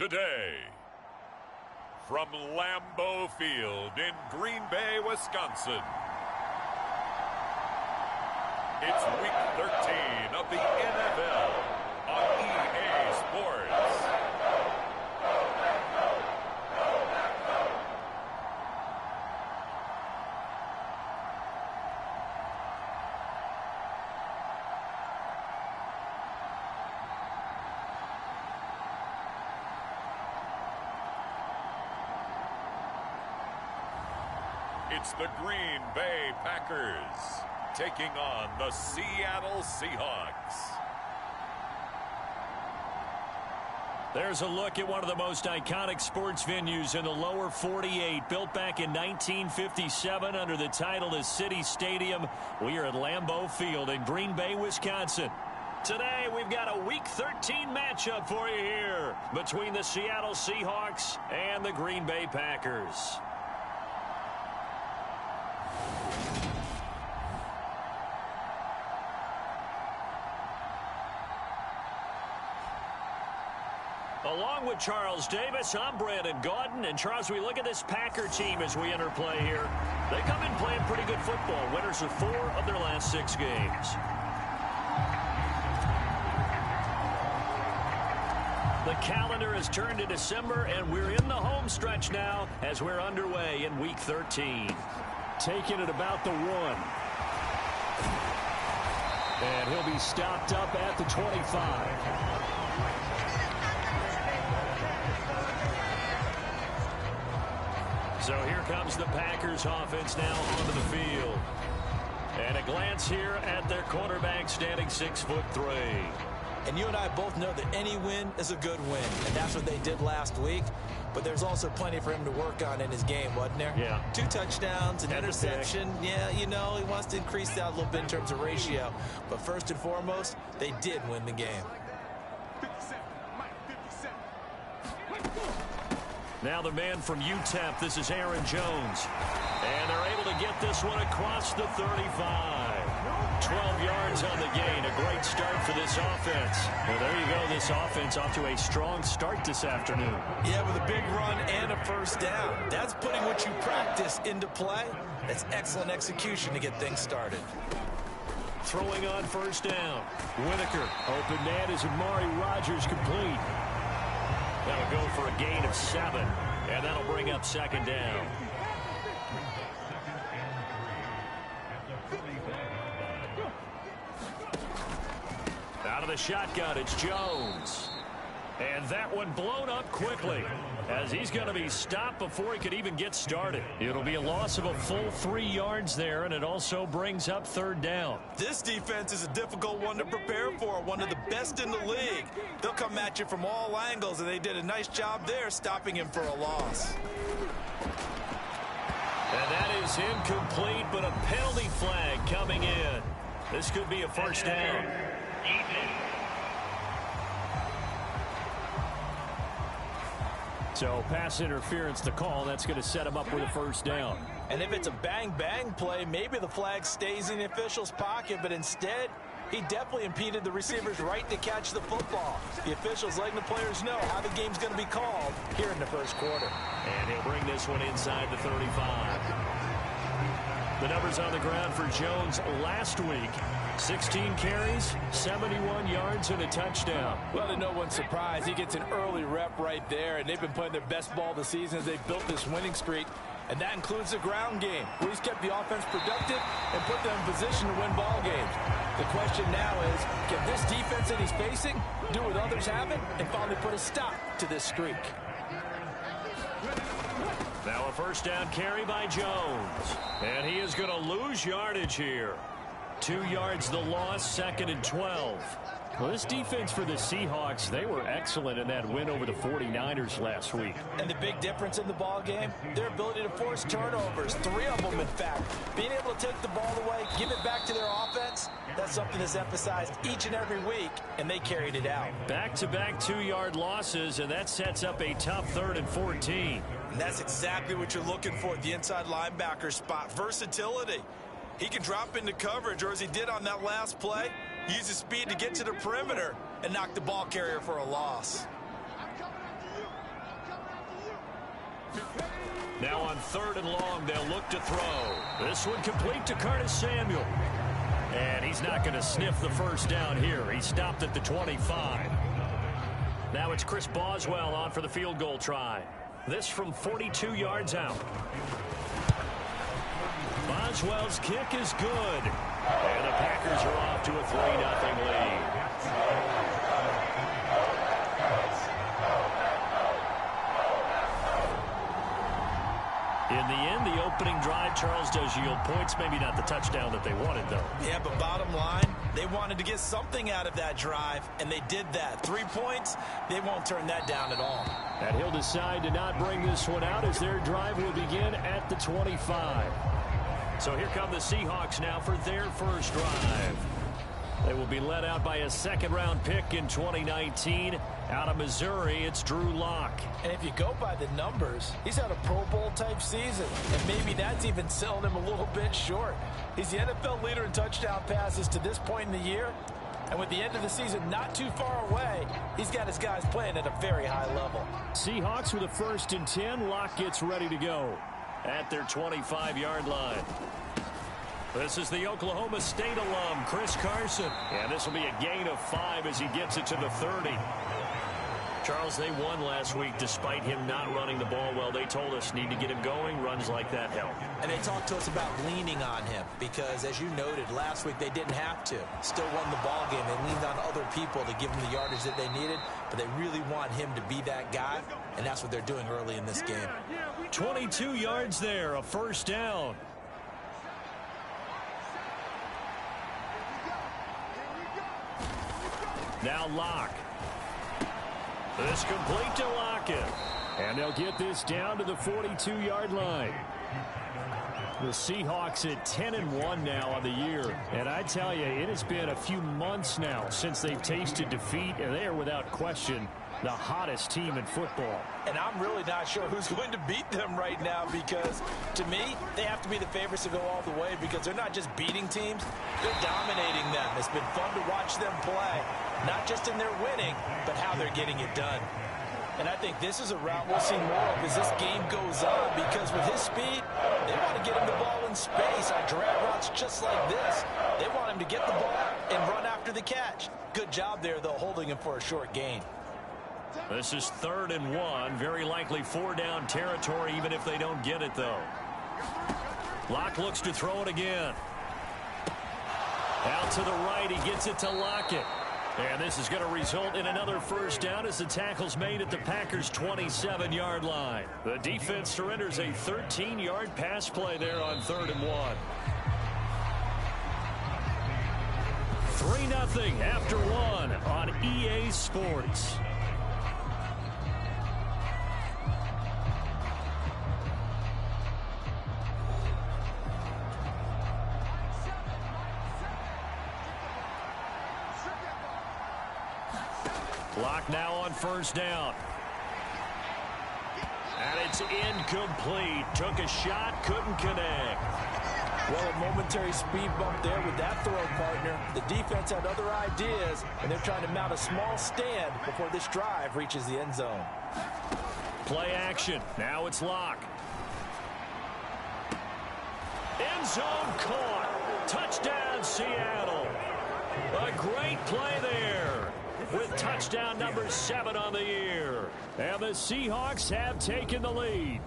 today. From Lambeau Field in Green Bay, Wisconsin. It's Week 13 of the NFL on EA Sports. It's the Green Bay Packers taking on the Seattle Seahawks. There's a look at one of the most iconic sports venues in the lower 48. Built back in 1957 under the title of City Stadium. We are at Lambeau Field in Green Bay, Wisconsin. Today, we've got a Week 13 matchup for you here between the Seattle Seahawks and the Green Bay Packers. Along with Charles Davis, I'm Brandon Gaudin. And Charles, we look at this Packer team as we enter play here. They come in playing pretty good football. Winners of 4 of their last 6 games. The calendar has turned to December, and we're in the home stretch now as we're underway in Week 13. Taking it about the 1. And he'll be stopped up at the 25. So here comes the Packers offense now onto the field. And a glance here at their quarterback standing 6'3". And you and I both know that any win is a good win. And that's what they did last week. But there's also plenty for him to work on in his game, wasn't there? Yeah. 2 touchdowns, an interception. Yeah, you know, he wants to increase that a little bit in terms of ratio. But first and foremost, they did win the game. Now the man from UTEP, this is Aaron Jones. And they're able to get this one across the 35. 12 yards on the gain. A great start for this offense. Well, there you go. This offense off to a strong start this afternoon. Yeah, with a big run and a first down. That's putting what you practice into play. That's excellent execution to get things started. Throwing on first down. Whitaker. Open man is Amari Rodgers complete. That'll go for a gain of 7, and that'll bring up second down. Out of the shotgun, it's Jones. And that one blown up quickly as he's going to be stopped before he could even get started. It'll be a loss of a full 3 yards there, and it also brings up third down. This defense is a difficult one to prepare for, one of the best in the league. They'll come at you from all angles, and they did a nice job there stopping him for a loss. And that is incomplete, but a penalty flag coming in. This could be a first down. So pass interference to call. That's going to set him up with a first down. And if it's a bang-bang play, maybe the flag stays in the official's pocket, but instead, he definitely impeded the receiver's right to catch the football. The officials letting the players know how the game's going to be called here in the first quarter. And he'll bring this one inside the 35. The numbers on the ground for Jones last week. 16 carries, 71 yards, and a touchdown. Well, to no one's surprise, he gets an early rep right there, and they've been playing their best ball this season as they've built this winning streak. And that includes the ground game, where he's kept the offense productive and put them in position to win ball games. The question now is, can this defense that he's facing do what others haven't and finally put a stop to this streak? Now a first down carry by Jones. And he is going to lose yardage here. 2 yards the loss, 2nd and 12. Well, this defense for the Seahawks, they were excellent in that win over the 49ers last week. And the big difference in the ball game, their ability to force turnovers, 3 of them in fact. Being able to take the ball away, give it back to their offense, that's something that's emphasized each and every week, and they carried it out. Back-to-back 2-yard losses, and that sets up a tough 3rd and 14. And that's exactly what you're looking for at the inside linebacker spot, versatility. He can drop into coverage, or as he did on that last play, use his speed to get to the perimeter and knock the ball carrier for a loss. Now on 3rd and long, they'll look to throw. This one complete to Curtis Samuel. And he's not going to sniff the first down here. He stopped at the 25. Now it's Chris Boswell on for the field goal try. This from 42 yards out. Boswell's kick is good. And the Packers are off to a 3-0 lead. In the end, the opening drive, Charles, does yield points. Maybe not the touchdown that they wanted, though. Yeah, but bottom line, they wanted to get something out of that drive, and they did that. 3 points, they won't turn that down at all. And he'll decide to not bring this one out as their drive will begin at the 25. So here come the Seahawks now for their first drive. They will be led out by a second-round pick in 2019. Out of Missouri, it's Drew Lock. And if you go by the numbers, he's had a Pro Bowl-type season. And maybe that's even selling him a little bit short. He's the NFL leader in touchdown passes to this point in the year. And with the end of the season not too far away, he's got his guys playing at a very high level. Seahawks with a 1st and 10. Lock gets ready to go at their 25-yard line. This is the Oklahoma State alum, Chris Carson. And this will be a gain of 5 as he gets it to the 30. Charles, they won last week despite him not running the ball well. They told us need to get him going. Runs like that help. And they talked to us about leaning on him because, as you noted, last week they didn't have to. Still won the ball game. They leaned on other people to give them the yardage that they needed, but they really want him to be that guy, and that's what they're doing early in this game. 22 yards there, a first down. Now Lock. This complete to Lockett. And they'll get this down to the 42-yard line. The Seahawks at 10-1 now on the year. And I tell you, it has been a few months now since they've tasted defeat, and they are without question the hottest team in football. And I'm really not sure who's going to beat them right now because, to me, they have to be the favorites to go all the way because they're not just beating teams, they're dominating them. It's been fun to watch them play, not just in their winning, but how they're getting it done. And I think this is a route we'll see more of as this game goes on because with his speed, they want to get him the ball in space on drag routes just like this. They want him to get the ball and run after the catch. Good job there, though, holding him for a short gain. This is 3rd and 1. Very likely 4-down territory, even if they don't get it, though. Lock looks to throw it again. Out to the right, he gets it to Lockett. And this is going to result in another first down as the tackle's made at the Packers' 27-yard line. The defense surrenders a 13-yard pass play there on 3rd and 1. 3-0 after 1 on EA Sports. Lock now on first down. And it's incomplete. Took a shot, couldn't connect. Well, a momentary speed bump there with that throw, partner. The defense had other ideas, and they're trying to mount a small stand before this drive reaches the end zone. Play action. Now it's Lock. End zone caught. Touchdown, Seattle. A great play there, with touchdown number 7 on the year. And the Seahawks have taken the lead.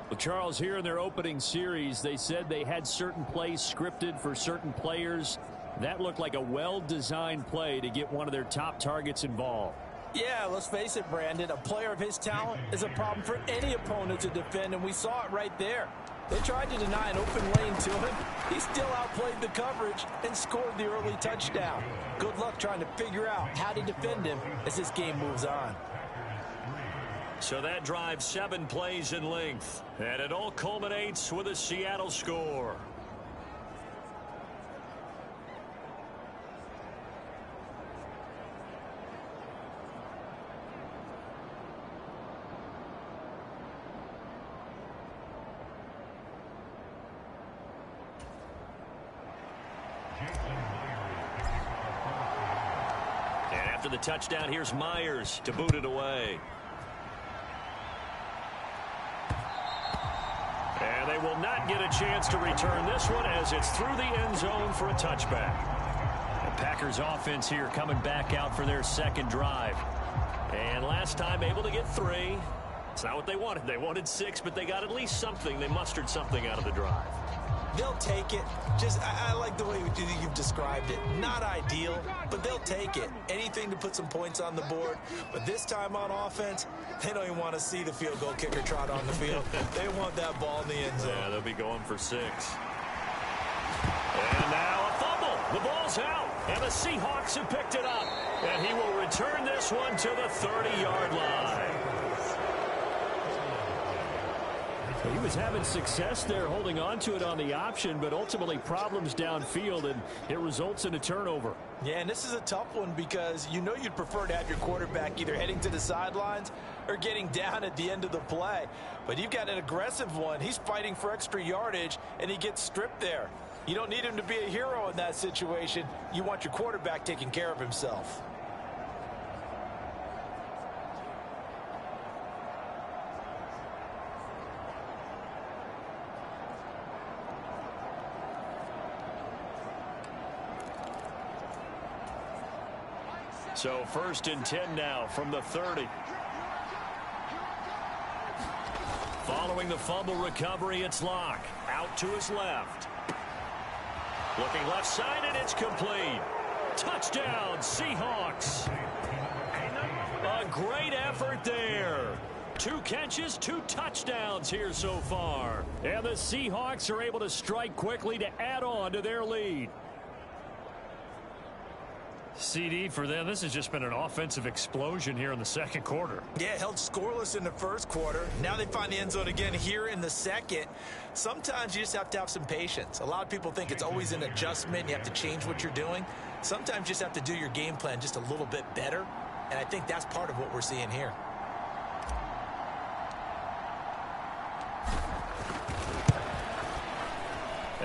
Well, Charles, here in their opening series, they said they had certain plays scripted for certain players. That looked like a well-designed play to get one of their top targets involved. Yeah, let's face it, Brandon. A player of his talent is a problem for any opponent to defend, and we saw it right there. They tried to deny an open lane to him. He still outplayed the coverage and scored the early touchdown. Good luck trying to figure out how to defend him as this game moves on. So that drive 7 plays in length, and it all culminates with a Seattle score. And after the touchdown, here's Myers to boot it away. And they will not get a chance to return this one as it's through the end zone for a touchback. The Packers offense here coming back out for their second drive. And last time able to get 3. It's not what they wanted. They wanted 6, but they got at least something. They mustered something out of the drive. They'll take it. I like the way you've described it. Not ideal, but they'll take it. Anything to put some points on the board. But this time on offense, they don't even want to see the field goal kicker trot on the field. They want that ball in the end zone. Yeah, they'll be going for 6. And now a fumble. The ball's out. And the Seahawks have picked it up. And he will return this one to the 30-yard line. He was having success there holding on to it on the option, but ultimately problems downfield, and it results in a turnover. Yeah, and this is a tough one because you know you'd prefer to have your quarterback either heading to the sidelines or getting down at the end of the play. But you've got an aggressive one. He's fighting for extra yardage, and he gets stripped there. You don't need him to be a hero in that situation. You want your quarterback taking care of himself. So 1st and 10 now from the 30. Following the fumble recovery, it's Locke. Out to his left. Looking left side, and it's complete. Touchdown, Seahawks. A great effort there. 2 catches, 2 touchdowns here so far. And the Seahawks are able to strike quickly to add on to their lead. CD for them, this has just been an offensive explosion here in the second quarter. Yeah, held scoreless in the first quarter. Now they find the end zone again here in the second. Sometimes you just have to have some patience. A lot of people think it's always an adjustment. You have to change what you're doing. Sometimes you just have to do your game plan just a little bit better. And I think that's part of what we're seeing here.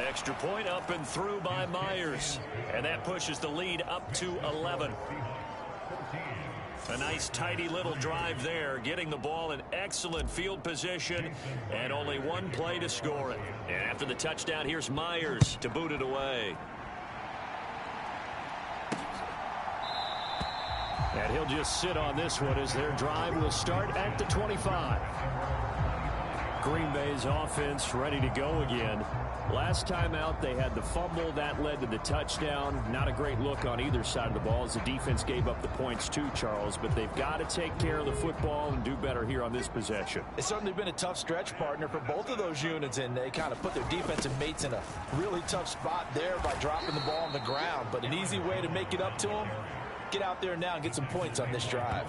Extra point up and through by Myers. And that pushes the lead up to 11. A nice tidy little drive there, getting the ball in excellent field position, and only 1 play to score it. And after the touchdown, here's Myers to boot it away. And he'll just sit on this one as their drive will start at the 25. Green Bay's offense ready to go again. Last time out, they had the fumble. That led to the touchdown. Not a great look on either side of the ball as the defense gave up the points too, Charles. But they've got to take care of the football and do better here on this possession. It's certainly been a tough stretch, partner, for both of those units, and they kind of put their defensive mates in a really tough spot there by dropping the ball on the ground. But an easy way to make it up to them, get out there now and get some points on this drive.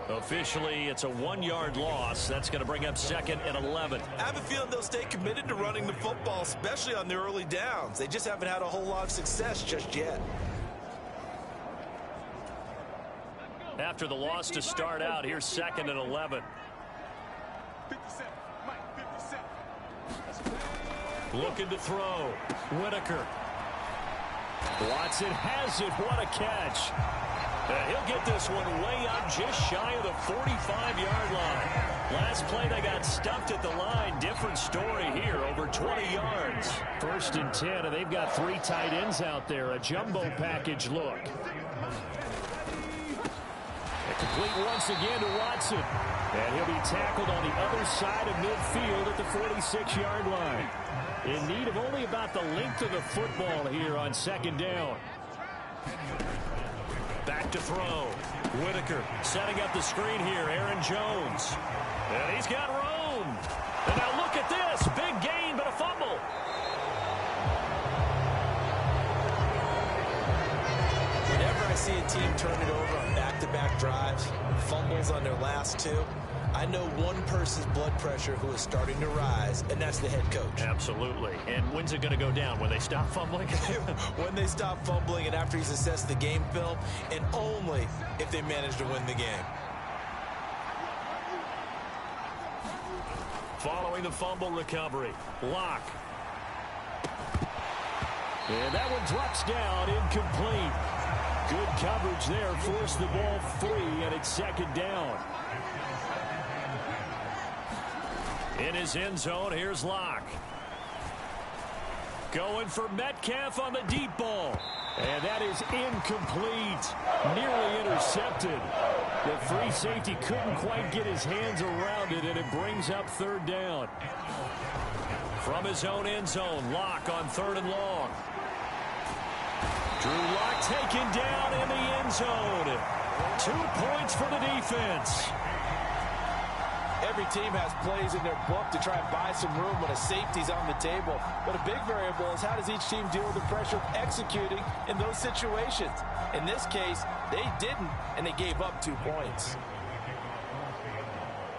Officially, it's a 1-yard loss. That's going to bring up 2nd and 11. I have a feeling they'll stay committed to running the football, especially on their early downs. They just haven't had a whole lot of success just yet. After the loss to start out, here's 2nd and 11. Looking to throw. Whitaker. Watson has it. What a catch. And he'll get this one way up just shy of the 45-yard line. Last play, they got stuffed at the line. Different story here, over 20 yards. 1st and 10, and they've got 3 tight ends out there. A jumbo package look. Complete once again to Watson. And he'll be tackled on the other side of midfield at the 46-yard line. In need of only about the length of the football here on 2nd down. Back to throw. Whitaker setting up the screen here. Aaron Jones. And he's got room. And now look at this. Big gain, but a fumble. Whenever I see a team turn it over on back-to-back drives, fumbles on their last 2, I know one person's blood pressure who is starting to rise, and that's the head coach. Absolutely. And when's it going to go down? When they stop fumbling? When they stop fumbling and after he's assessed the game film, and only if they manage to win the game. Following the fumble recovery, Locke. And that one drops down, incomplete. Good coverage there, forced the ball free, and it's 2nd down. In his end zone, here's Locke. Going for Metcalf on the deep ball. And that is incomplete. Nearly intercepted. The free safety couldn't quite get his hands around it, and it brings up third down. From his own end zone, Locke on 3rd and long. Drew Lock taken down in the end zone. 2 points for the defense. Every team has plays in their book to try and buy some room when a safety's on the table. But a big variable is how does each team deal with the pressure of executing in those situations. In this case, they didn't, and they gave up 2 points.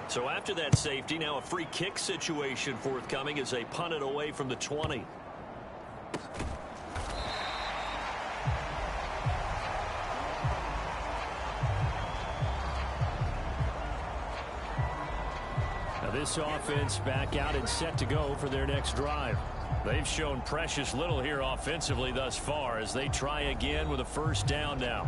So after that safety, now a free kick situation forthcoming as they punt it away from the 20. This offense back out and set to go for their next drive. They've shown precious little here offensively thus far as they try again with a first down now.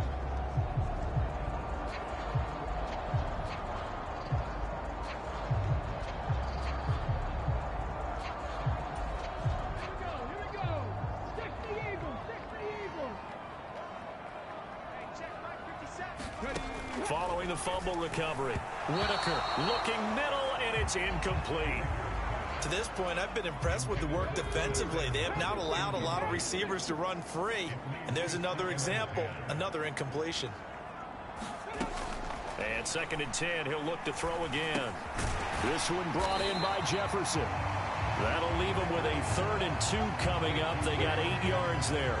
Following the fumble recovery, Whitaker looking middle, and it's incomplete. To this point, I've been impressed with the work defensively. They have not allowed a lot of receivers to run free. And there's another example, another incompletion. And 2nd and 10, he'll look to throw again. This one brought in by Jefferson. That'll leave them with a 3rd and 2 coming up. They got 8 yards there.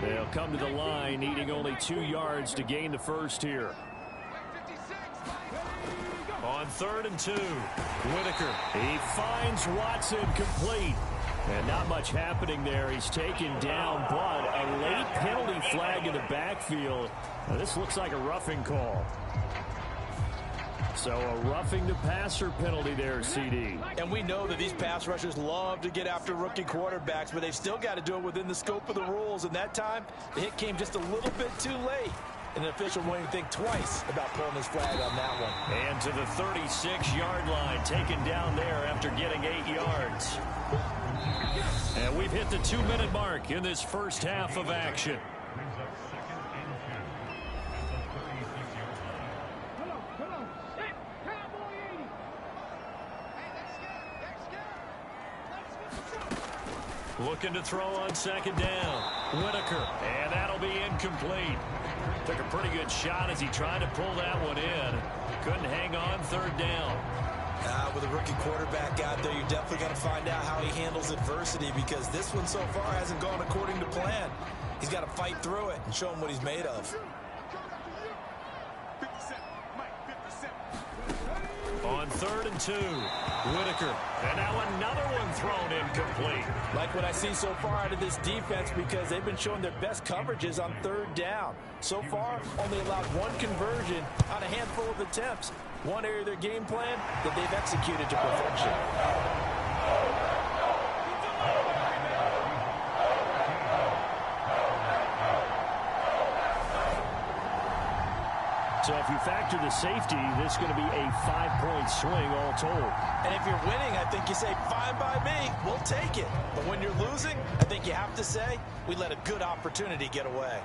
They'll come to the line, needing only 2 yards to gain the first here. On 3rd and 2, Whitaker. He finds Watson complete. And not much happening there. He's taken down, but a late penalty flag in the backfield. Now, this looks like a roughing call. So a roughing the passer penalty there, CD. And we know that these pass rushers love to get after rookie quarterbacks, but they've still got to do it within the scope of the rules. And that time, the hit came just a little bit too late. And the official won't even think twice about pulling his flag on that one. And to the 36-yard line, taken down there after getting 8 yards. And we've hit the 2-minute mark in this first half of action. Looking to throw on 2nd down. Whitaker, and that'll be incomplete. Took a pretty good shot as he tried to pull that one in. Couldn't hang on 3rd down. With a rookie quarterback out there, you're definitely going to find out how he handles adversity, because this one so far hasn't gone according to plan. He's got to fight through it and show him what he's made of. On 3rd and 2, Whitaker, and now another one thrown incomplete. Like what I see so far out of this defense, because they've been showing their best coverages on 3rd down. So far, only allowed 1 conversion on a handful of attempts. One area of their game plan that they've executed to perfection. So if you factor the safety, this is going to be a 5-point swing all told. And if you're winning, I think you say, fine by me, we'll take it. But when you're losing, I think you have to say, we let a good opportunity get away.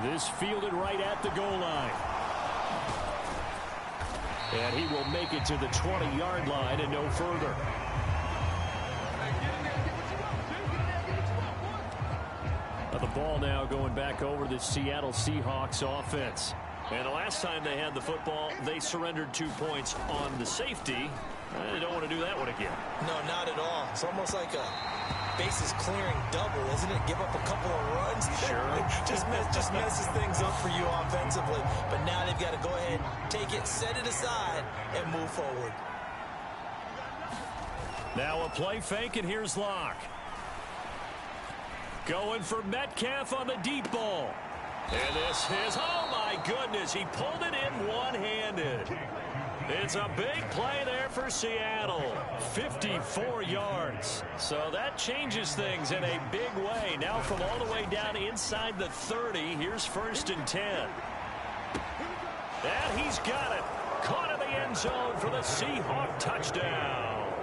This fielded right at the goal line. And he will make it to the 20-yard line and no further. Now the ball now going back over the Seattle Seahawks offense. And the last time they had the football, they surrendered 2 points on the safety. They don't want to do that one again. No, not at all. It's almost like a bases clearing double, isn't it? Give up a couple of runs. Sure. just messes things up for you offensively. But now they've got to go ahead, take it, set it aside, and move forward. Now a play fake, and here's Locke. Going for Metcalf on the deep ball. And this is, oh my goodness, he pulled it in one-handed. It's a big play there for Seattle. 54 yards. So that changes things in a big way. Now from all the way down inside the 30, here's 1st and 10. And he's got it. Caught in the end zone for the Seahawks touchdown.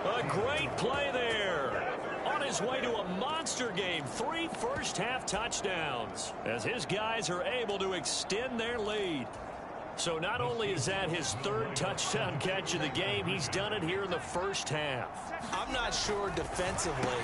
A great play there. On his way to a monster game. 3 first-half touchdowns as his guys are able to extend their lead. So not only is that his 3rd touchdown catch of the game, he's done it here in the first half. I'm not sure defensively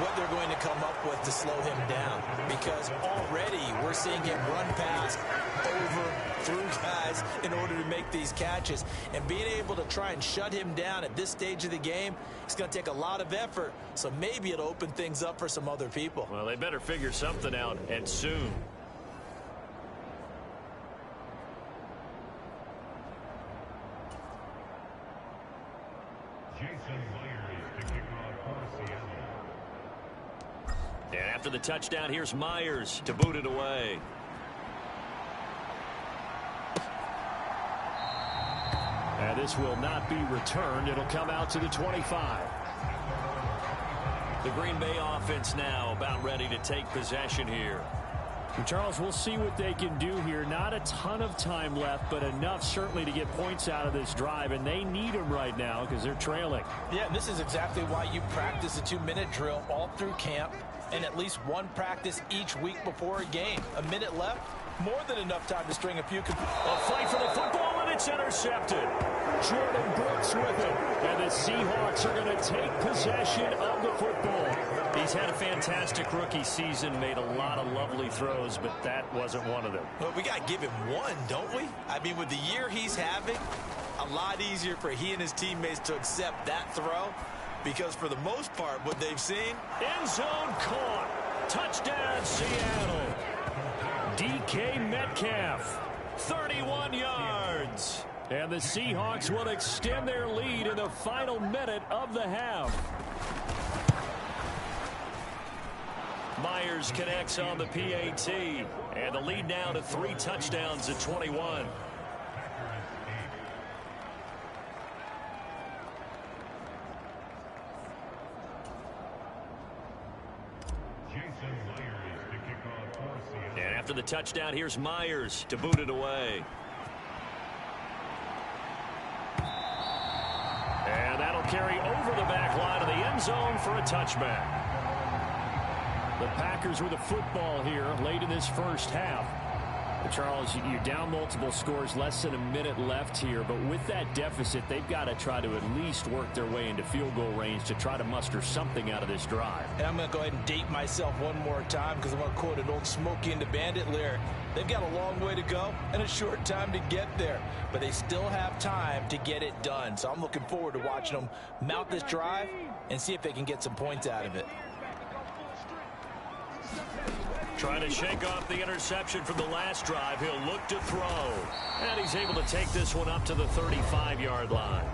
what they're going to come up with to slow him down, because already we're seeing him run past, over, through guys in order to make these catches. And being able to try and shut him down at this stage of the game, it's going to take a lot of effort. So maybe it'll open things up for some other people. Well, they better figure something out, and soon. And after the touchdown, here's Myers to boot it away. And this will not be returned. It'll come out to the 25. The Green Bay offense now about ready to take possession here. And Charles, we'll see what they can do here. Not a ton of time left, but enough certainly to get points out of this drive, and they need them right now because they're trailing. Yeah, and this is exactly why you practice a 2-minute drill all through camp, and at least one practice each week before a game. A minute left, more than enough time to string a few. A fight for the football, and it's intercepted. Jordan Brooks with it, and the Seahawks are going to take possession of the football. He's had a fantastic rookie season, made a lot of lovely throws, but that wasn't one of them. Well, we got to give him one, don't we? I mean, with the year he's having, a lot easier for he and his teammates to accept that throw, because for the most part, what they've seen, end zone caught. Touchdown, Seattle. DK Metcalf, 31 yards. And the Seahawks will extend their lead in the final minute of the half. Myers connects on the PAT, and the lead now to 3 touchdowns at 21. And after the touchdown, here's Myers to boot it away. And that'll carry over the back line of the end zone for a touchback. The Packers with the football here late in this first half. But Charles, you're down multiple scores, less than a minute left here. But with that deficit, they've got to try to at least work their way into field goal range to try to muster something out of this drive. And I'm going to go ahead and date myself one more time because I want to quote an old Smokey and the Bandit lyric. They've got a long way to go and a short time to get there. But they still have time to get it done. So I'm looking forward to watching them mount this drive and see if they can get some points out of it. Trying to shake off the interception from the last drive. He'll look to throw. And he's able to take this one up to the 35-yard line.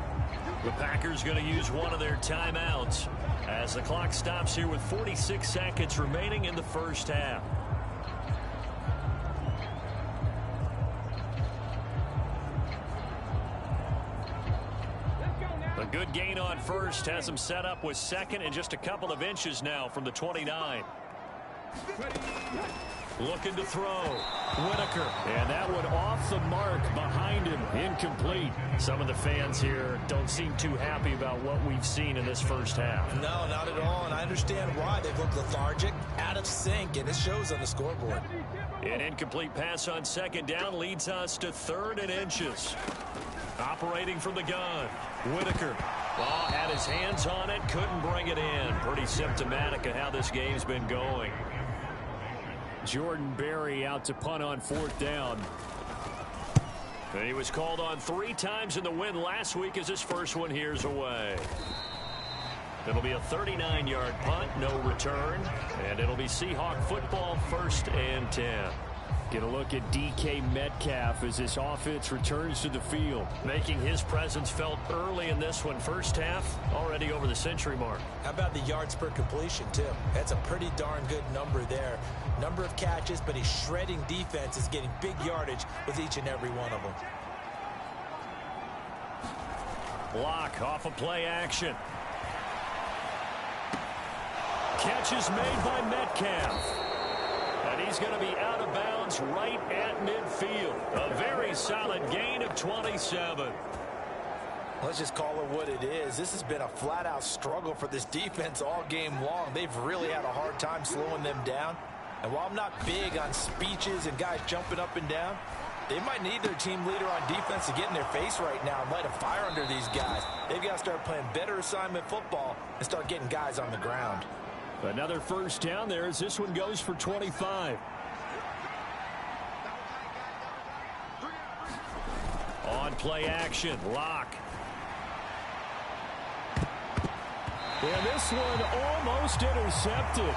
The Packers going to use one of their timeouts as the clock stops here with 46 seconds remaining in the first half. A good gain on first has him set up with second and just a couple of inches now from the 29. Looking to throw. Whitaker. And that one off the mark behind him. Incomplete. Some of the fans here don't seem too happy about what we've seen in this first half. No, not at all. And I understand why. They've looked lethargic, out of sync, and it shows on the scoreboard. An incomplete pass on second down leads us to 3rd and inches. Operating from the gun. Whitaker. Oh, had his hands on it. Couldn't bring it in. Pretty symptomatic of how this game's been going. Jordan Berry out to punt on 4th down. And he was called on 3 times in the win last week as his first one here's away. It'll be a 39-yard punt, no return. And it'll be Seahawk football, 1st and 10. Get a look at DK Metcalf as this offense returns to the field. Making his presence felt early in this one. First half, already over the century mark. How about the yards per completion, too? That's a pretty darn good number there. Number of catches, but he's shredding defense, is getting big yardage with each and every one of them. Block off of play action. Catch is made by Metcalf. And he's going to be out of bounds right at midfield. A very solid gain of 27. Let's just call it what it is. This has been a flat-out struggle for this defense all game long. They've really had a hard time slowing them down. And while I'm not big on speeches and guys jumping up and down, they might need their team leader on defense to get in their face right now and light a fire under these guys. They've got to start playing better assignment football and start getting guys on the ground. Another first down there as this one goes for 25. On play action, Locke. And this one almost intercepted.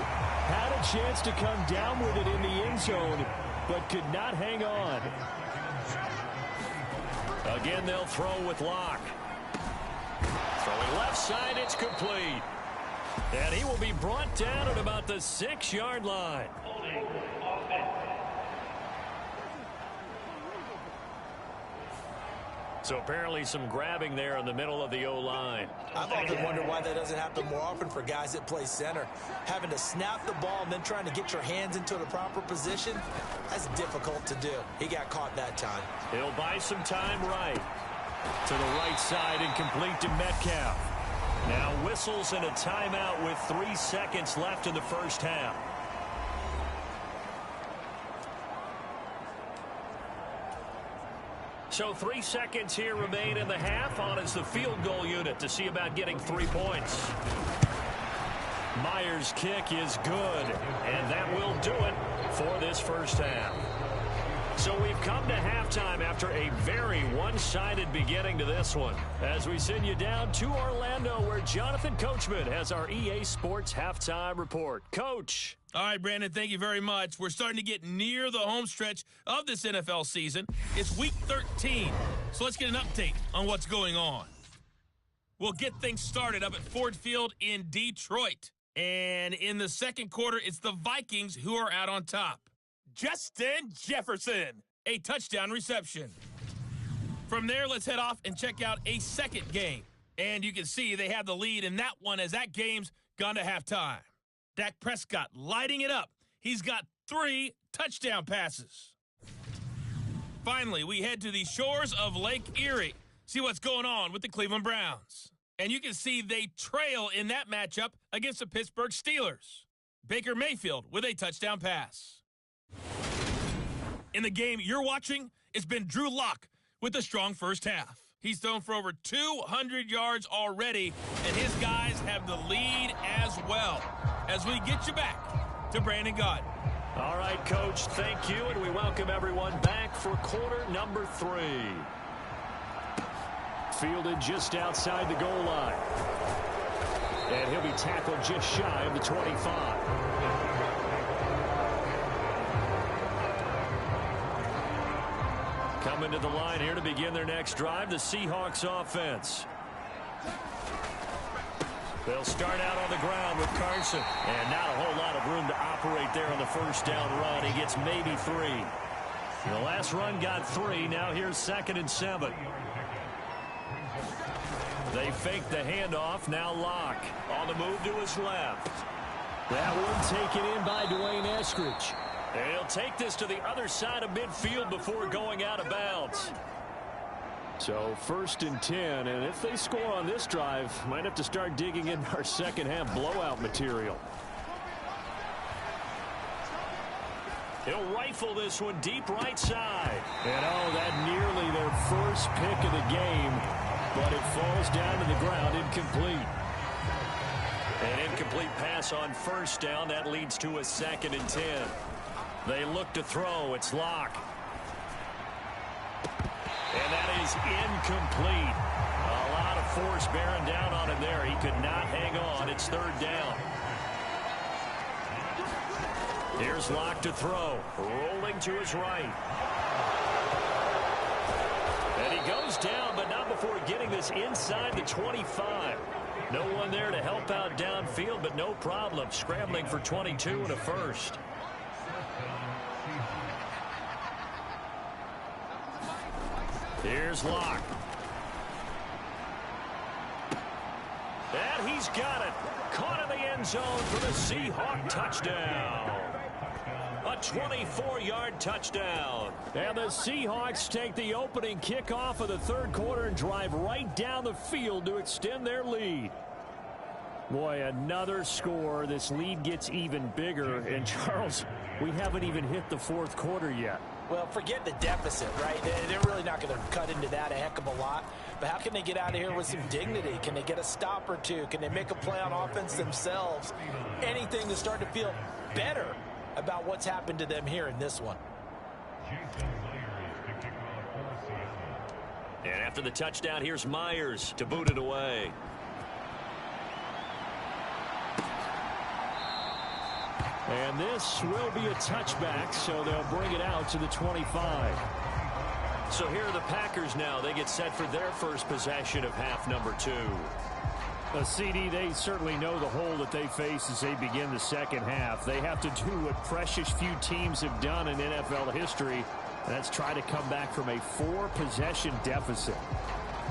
Had a chance to come down with it in the end zone, but could not hang on. Again, they'll throw with Locke. Throwing left side, it's complete. And he will be brought down at about the 6-yard line. So apparently some grabbing there in the middle of the O-line. I've often wondered why that doesn't happen more often for guys that play center. Having to snap the ball and then trying to get your hands into the proper position, that's difficult to do. He got caught that time. He'll buy some time right. To the right side and complete to Metcalf. Now whistles and a timeout with 3 seconds left in the first half. So 3 seconds here remain in the half. On is the field goal unit to see about getting 3 points. Myers' kick is good, and that will do it for this first half. So we've come to halftime after a very one-sided beginning to this one. As we send you down to Orlando, where Jonathan Coachman has our EA Sports halftime report. Coach. All right, Brandon, thank you very much. We're starting to get near the home stretch of this NFL season. It's Week 13, so let's get an update on what's going on. We'll get things started up at Ford Field in Detroit. And in the second quarter, it's the Vikings who are out on top. Justin Jefferson, a touchdown reception. From there, let's head off and check out a second game. And you can see they have the lead in that one as that game's gone to halftime. Dak Prescott lighting it up. He's got 3 touchdown passes. Finally, we head to the shores of Lake Erie. See what's going on with the Cleveland Browns. And you can see they trail in that matchup against the Pittsburgh Steelers. Baker Mayfield with a touchdown pass. In the game you're watching, it's been Drew Lock with a strong first half. He's thrown for over 200 yards already, and his guys have the lead as well. As we get you back to Brandon Gaudin. All right, Coach, thank you, and we welcome everyone back for quarter number 3. Fielded just outside the goal line. And he'll be tackled just shy of the 25. Coming to the line here to begin their next drive, the Seahawks offense. They'll start out on the ground with Carson. And not a whole lot of room to operate there on the first down run. He gets maybe 3. The last run got 3. Now here's 2nd and 7. They fake the handoff. Now Locke on the move to his left. That one taken in by Dwayne Eskridge. And he'll take this to the other side of midfield before going out of bounds. So 1st and 10, and if they score on this drive, might have to start digging in our second half blowout material. He'll rifle this one deep right side. And that nearly their first pick of the game, but it falls down to the ground incomplete. An incomplete pass on first down. That leads to a 2nd and 10. They look to throw. It's Locke. And that is incomplete. A lot of force bearing down on him there. He could not hang on. It's 3rd down. Here's Locke to throw. Rolling to his right. And he goes down, but not before getting this inside the 25. No one there to help out downfield, but no problem. Scrambling for 22 and a first. Here's Locke. He's got it. Caught in the end zone for the Seahawks touchdown. A 24-yard touchdown. And the Seahawks take the opening kickoff of the third quarter and drive right down the field to extend their lead. Boy, another score. This lead gets even bigger. And, Charles, we haven't even hit the fourth quarter yet. Well, forget the deficit, right? They're really not going to cut into that a heck of a lot. But how can they get out of here with some dignity? Can they get a stop or two? Can they make a play on offense themselves? Anything to start to feel better about what's happened to them here in this one. And after the touchdown, here's Myers to boot it away. And this will be a touchback, so they'll bring it out to the 25. So here are the Packers now. They get set for their first possession of half number 2. CD, they certainly know the hole that they face as they begin the second half. They have to do what precious few teams have done in NFL history, and that's try to come back from a 4-possession deficit.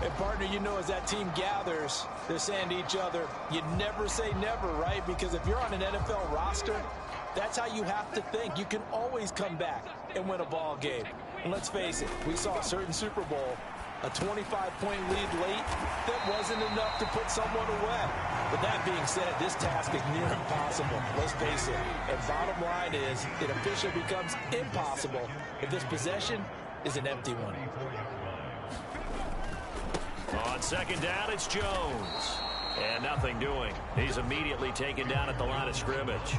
And, partner, you know, as that team gathers, they're saying to each other, you never say never, right? Because if you're on an NFL roster, that's how you have to think. You can always come back and win a ball game. And let's face it, we saw a certain Super Bowl, a 25-point lead late, that wasn't enough to put someone away. But that being said, this task is near impossible. Let's face it. And bottom line is, it officially becomes impossible if this possession is an empty one. On second down, it's Jones. And nothing doing. He's immediately taken down at the line of scrimmage.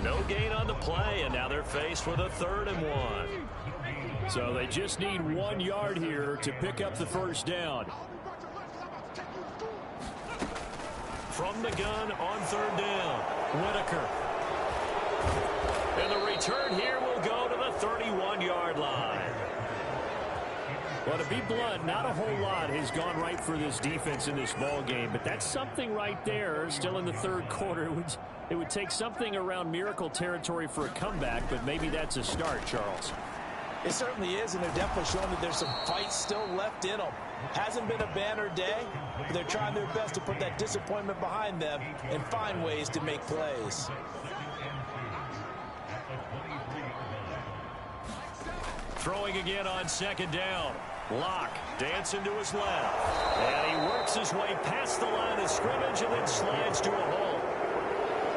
No gain on the play, and now they're faced with a 3rd and 1. So they just need 1 yard here to pick up the first down. From the gun on 3rd down, Whitaker. And the return here will go to the 31-yard line. Well, to be blunt, not a whole lot has gone right for this defense in this ball game, but that's something right there. Still in the third quarter, it would take something around miracle territory for a comeback, but maybe that's a start, Charles. It certainly is, and they're definitely showing that there's some fight still left in them. Hasn't been a banner day, but they're trying their best to put that disappointment behind them and find ways to make plays. Throwing again on second down. Locke dancing to his left. And he works his way past the line of scrimmage and then slides to a hole.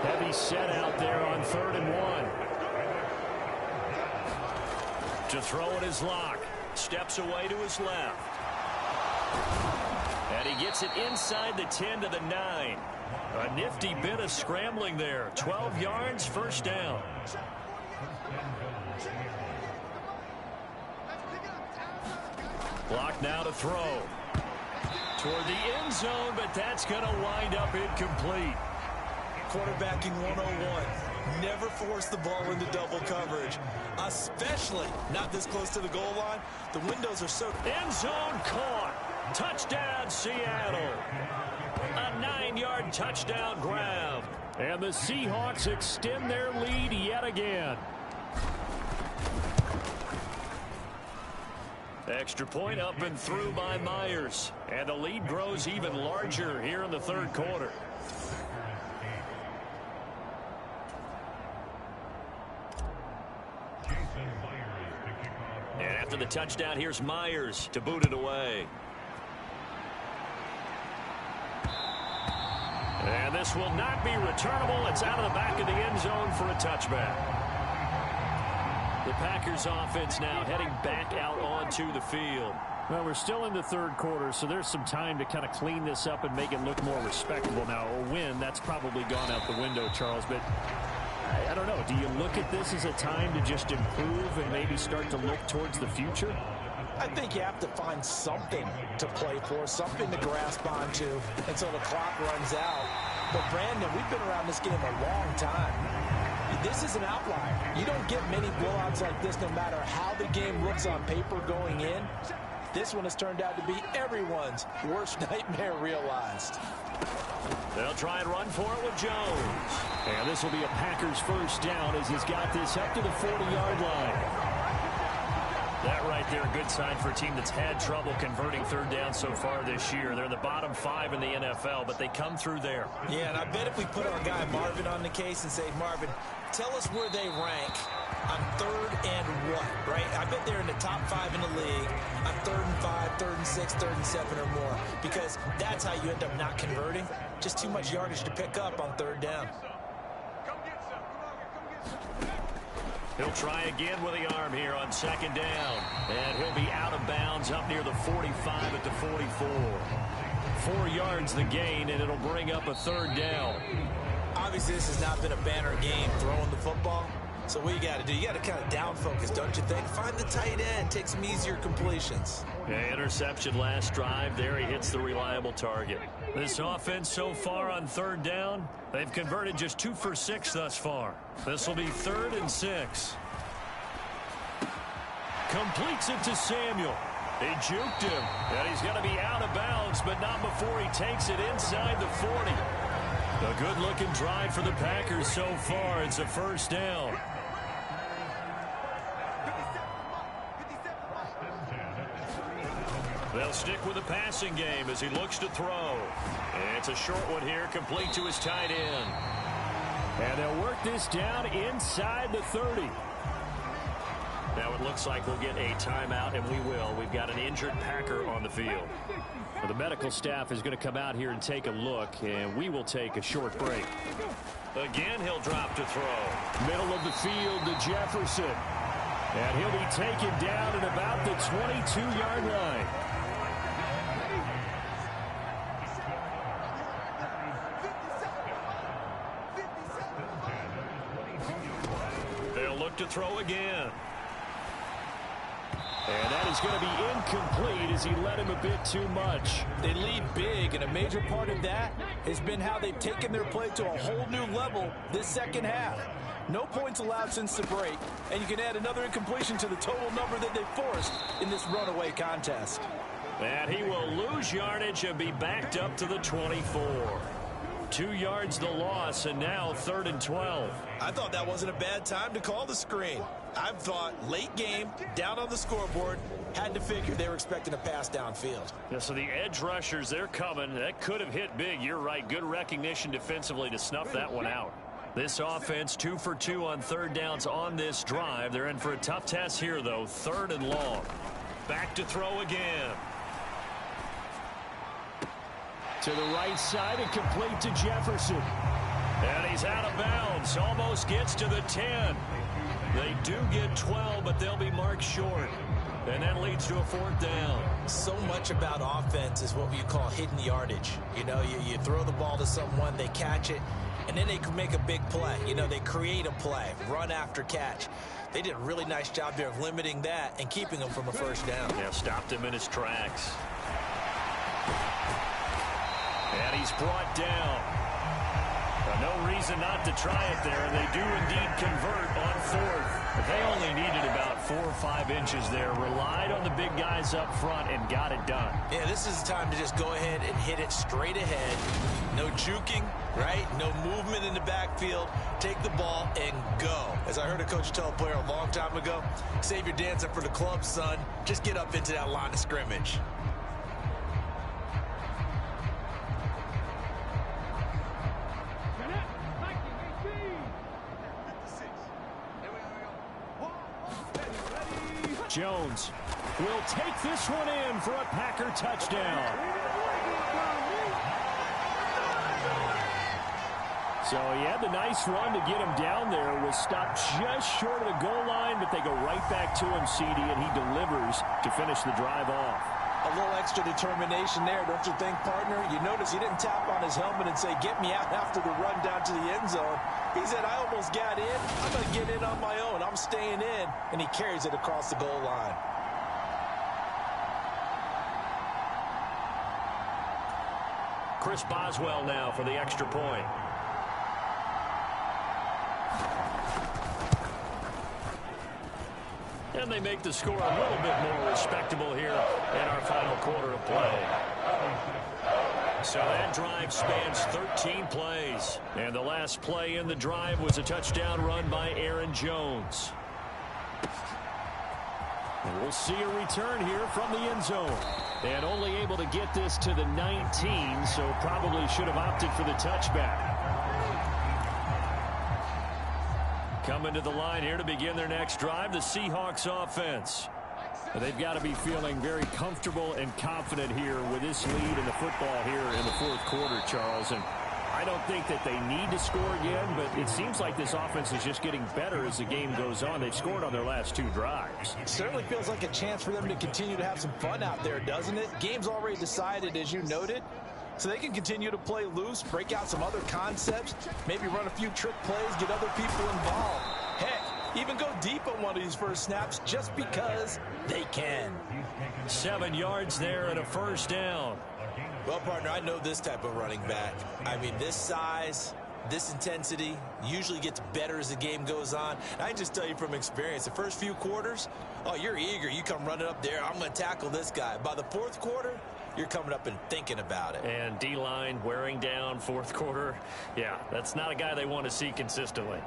Heavy set out there on 3rd and 1. To throw it is Locke. Steps away to his left. And he gets it inside the 10 to the 9. A nifty bit of scrambling there. 12 yards, first down. Block now to throw. Toward the end zone, but that's going to wind up incomplete. Quarterbacking 101. Never force the ball into double coverage, especially not this close to the goal line. The windows are so... End zone caught. Touchdown, Seattle. A 9-yard touchdown grab. And the Seahawks extend their lead yet again. Extra point up and through by Myers. And the lead grows even larger here in the third quarter. And after the touchdown, here's Myers to boot it away. And this will not be returnable. It's out of the back of the end zone for a touchback. The Packers offense now heading back out onto the field. Well, we're still in the third quarter, so there's some time to kind of clean this up and make it look more respectable. Now, a win, that's probably gone out the window, Charles, but I don't know. Do you look at this as a time to just improve and maybe start to look towards the future? I think you have to find something to play for, something to grasp onto until the clock runs out. But, Brandon, we've been around this game a long time. This is an outlier. You don't get many blowouts like this no matter how the game looks on paper going in. This one has turned out to be everyone's worst nightmare realized. They'll try and run for it with Jones. And this will be a Packers first down as he's got this up to the 40-yard line. That right there, a good sign for a team that's had trouble converting third down so far this year. They're in the bottom 5 in the NFL, but they come through there. Yeah, and I bet if we put our guy Marvin on the case and say, Marvin, tell us where they rank on third and what, right? I bet they're in the top 5 in the league on 3rd and 5, 3rd and 6, 3rd and 7 or more, because that's how you end up not converting. Just too much yardage to pick up on third down. He'll try again with the arm here on second down. And he'll be out of bounds up near the 45 at the 44. 4 yards the gain, and it'll bring up a third down. Obviously, this has not been a banner game throwing the football. So what you got to do, you got to kind of down focus, don't you think? Find the tight end, take some easier completions. Yeah, interception last drive. There he hits the reliable target. This offense so far on third down, they've converted just 2 for 6 thus far. This will be 3rd and 6. Completes it to Samuel. He juked him, and he's going to be out of bounds, but not before he takes it inside the 40. A good-looking drive for the Packers so far. It's a first down. They'll stick with the passing game as he looks to throw. And it's a short one here, complete to his tight end. And they'll work this down inside the 30. Now it looks like we'll get a timeout, and we will. We've got an injured Packer on the field. Well, the medical staff is going to come out here and take a look, and we will take a short break. Again, he'll drop to throw. Middle of the field to Jefferson. And he'll be taken down at about the 22-yard line. They'll look to throw again. And that is going to be incomplete as he led him a bit too much. They lead big, and a major part of that has been how they've taken their play to a whole new level this second half. No points allowed since the break, and you can add another incompletion to the total number that they forced in this runaway contest. And he will lose yardage and be backed up to the 24. 2 yards the loss, and now 3rd and 12. I thought that wasn't a bad time to call the screen. I thought late game, down on the scoreboard, had to figure they were expecting a pass downfield. Yeah, so the edge rushers, they're coming. That could have hit big. You're right. Good recognition defensively to snuff that one out. This offense 2 for 2 on third downs on this drive. They're in for a tough test here, though. 3rd and long. Back to throw again. To the right side and complete to Jefferson. And he's out of bounds. Almost gets to the 10. They do get 12, but they'll be marked short. And that leads to a 4th down. So much about offense is what you call hidden yardage. You know, you throw the ball to someone, they catch it, and then they can make a big play. You know, they create a play, run after catch. They did a really nice job there of limiting that and keeping him from a first down. Yeah, stopped him in his tracks. And he's brought down. No reason not to try it there. They do indeed convert on 4th. But they only needed about 4 or 5 inches there. Relied on the big guys up front and got it done. Yeah, this is the time to just go ahead and hit it straight ahead. No juking, right? No movement in the backfield. Take the ball and go. As I heard a coach tell a player a long time ago, save your dancing for the club, son. Just get up into that line of scrimmage. Jones will take this one in for a Packer touchdown. So he had the nice run to get him down there. Was stopped just short of the goal line, but they go right back to him, CD, and he delivers to finish the drive off. A little extra determination there, don't you think, partner? You notice he didn't tap on his helmet and say, get me out after the run down to the end zone. He said, I almost got in. I'm going to get in on my own. I'm staying in. And he carries it across the goal line. Chris Boswell now for the extra point. And they make the score a little bit more respectable here in our final quarter of play. So that drive spans 13 plays. And the last play in the drive was a touchdown run by Aaron Jones. We'll see a return here from the end zone. And only able to get this to the 19, so probably should have opted for the touchback. Coming to the line here to begin their next drive, the Seahawks offense. They've got to be feeling very comfortable and confident here with this lead in the football here in the fourth quarter, Charles. And I don't think that they need to score again, but it seems like this offense is just getting better as the game goes on. They've scored on their last 2 drives. It certainly feels like a chance for them to continue to have some fun out there, doesn't it? Game's already decided, as you noted, so they can continue to play loose, break out some other concepts, maybe run a few trick plays, get other people involved. Heck, even go deep on one of these first snaps just because they can. 7 yards there and a first down. Well, partner, I know this type of running back. I mean, this size, this intensity usually gets better as the game goes on. And I can just tell you from experience, the first few quarters, oh, you're eager. You come running up there, I'm going to tackle this guy. By the fourth quarter, you're coming up and thinking about it. And D-line wearing down fourth quarter. Yeah, that's not a guy they want to see consistently.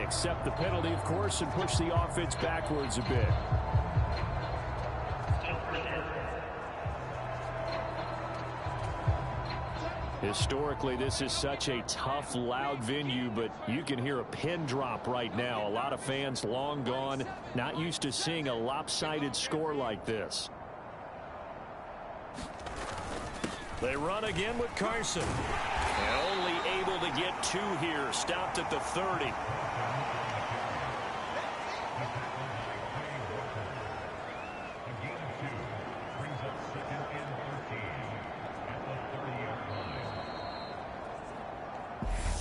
Accept the penalty, of course, and push the offense backwards a bit. Historically, this is such a tough, loud venue, but you can hear a pin drop right now. A lot of fans long gone, not used to seeing a lopsided score like this. They run again with Carson. And only able to get 2 here. Stopped at the 30.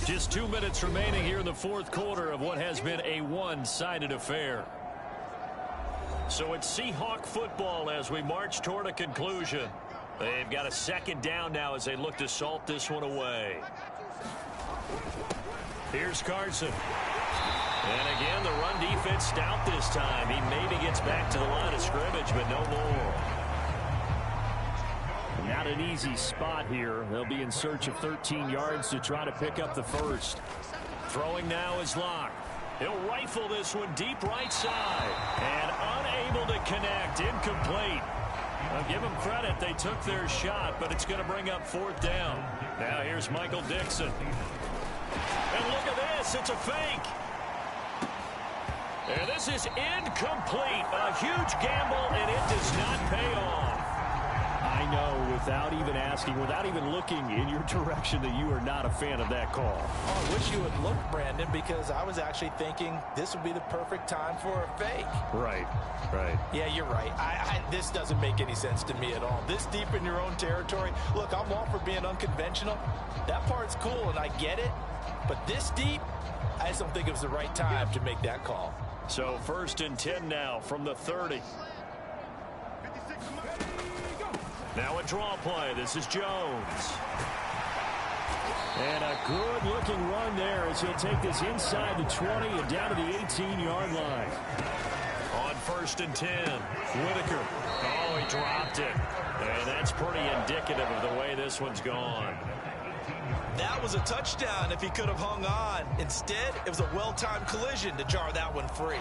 Just 2 minutes remaining here in the fourth quarter of what has been a one-sided affair. So it's Seahawk football as we march toward a conclusion. They've got a second down now as they look to salt this one away. Here's Carson. And again, the run defense stout this time. He maybe gets back to the line of scrimmage, but no more. Not an easy spot here. They'll be in search of 13 yards to try to pick up the first. Throwing now is Locke. He'll rifle this one deep right side. And unable to connect. Incomplete. I'll give them credit. They took their shot, but it's going to bring up fourth down. Now here's Michael Dixon. And look at this. It's a fake. And this is incomplete. A huge gamble, and it does not pay off. I know, without even asking, without even looking in your direction, that you are not a fan of that call. Oh, I wish you would look, Brandon, because I was actually thinking this would be the perfect time for a fake. Right. Yeah, you're right. This doesn't make any sense to me at all. This deep in your own territory. Look, I'm all for being unconventional. That part's cool, and I get it. But this deep, I just don't think it was the right time to make that call. So 1st and 10 now from the 30. Now a draw play. This is Jones. And a good-looking run there as he'll take this inside the 20 and down to the 18-yard line. On 1st and 10, Whitaker. Oh, he dropped it. And that's pretty indicative of the way this one's gone. That was a touchdown if he could have hung on. Instead, it was a well-timed collision to jar that one free.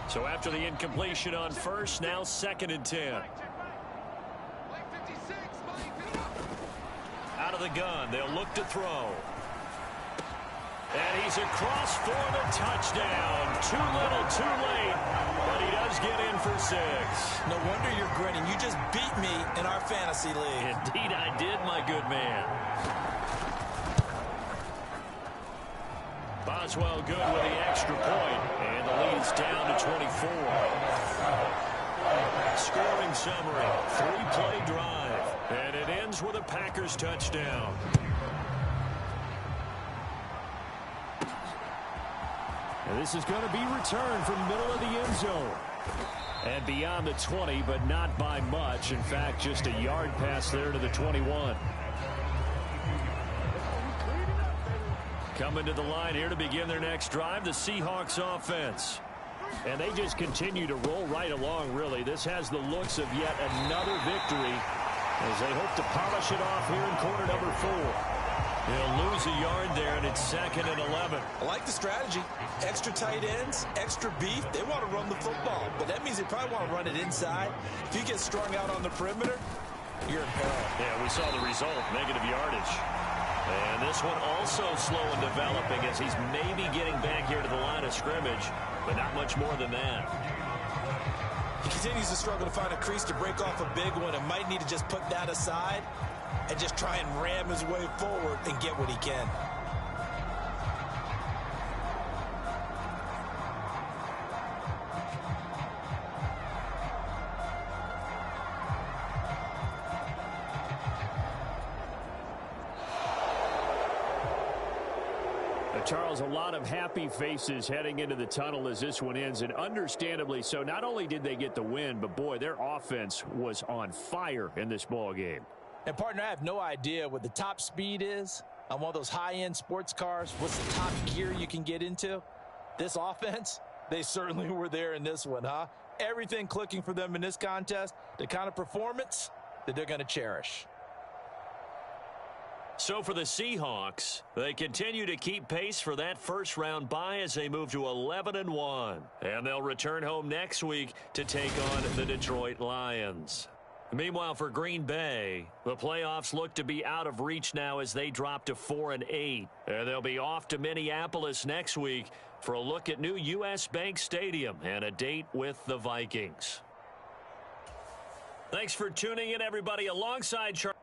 So after the incompletion on 1st, now 2nd and 10. Out of the gun, they'll look to throw. And he's across for the touchdown. Too little, too late. But he does get in for 6. No wonder you're grinning. You just beat me in our fantasy league. Indeed I did, my good man. Boswell good with the extra point. And the lead's down to 24. Scoring summary. 3-play drive. And it ends with a Packers touchdown. And this is going to be returned from the middle of the end zone. And beyond the 20, but not by much. In fact, just a yard pass there to the 21. Coming to the line here to begin their next drive, the Seahawks offense. And they just continue to roll right along, really. This has the looks of yet another victory as they hope to polish it off here in quarter number 4. They'll lose a yard there, and it's 2nd and 11. I like the strategy. Extra tight ends, extra beef. They want to run the football, but that means they probably want to run it inside. If you get strung out on the perimeter, you're in peril. Yeah, we saw the result, negative yardage. And this one also slow in developing as he's maybe getting back here to the line of scrimmage, but not much more than that. He continues to struggle to find a crease to break off a big one and might need to just put that aside and just try and ram his way forward and get what he can. Charles, a lot of happy faces heading into the tunnel as this one ends, and understandably so. Not only did they get the win, but boy, their offense was on fire in this ball game. And partner, I have no idea what the top speed is on one of those high-end sports cars. What's the top gear you can get into? This offense, they certainly were there in this one, huh? Everything clicking for them in this contest, the kind of performance that they're going to cherish. So for the Seahawks, they continue to keep pace for that first-round bye as they move to 11-1. And they'll return home next week to take on the Detroit Lions. Meanwhile, for Green Bay, the playoffs look to be out of reach now as they drop to 4-8. And they'll be off to Minneapolis next week for a look at new U.S. Bank Stadium and a date with the Vikings. Thanks for tuning in, everybody, alongside Charles.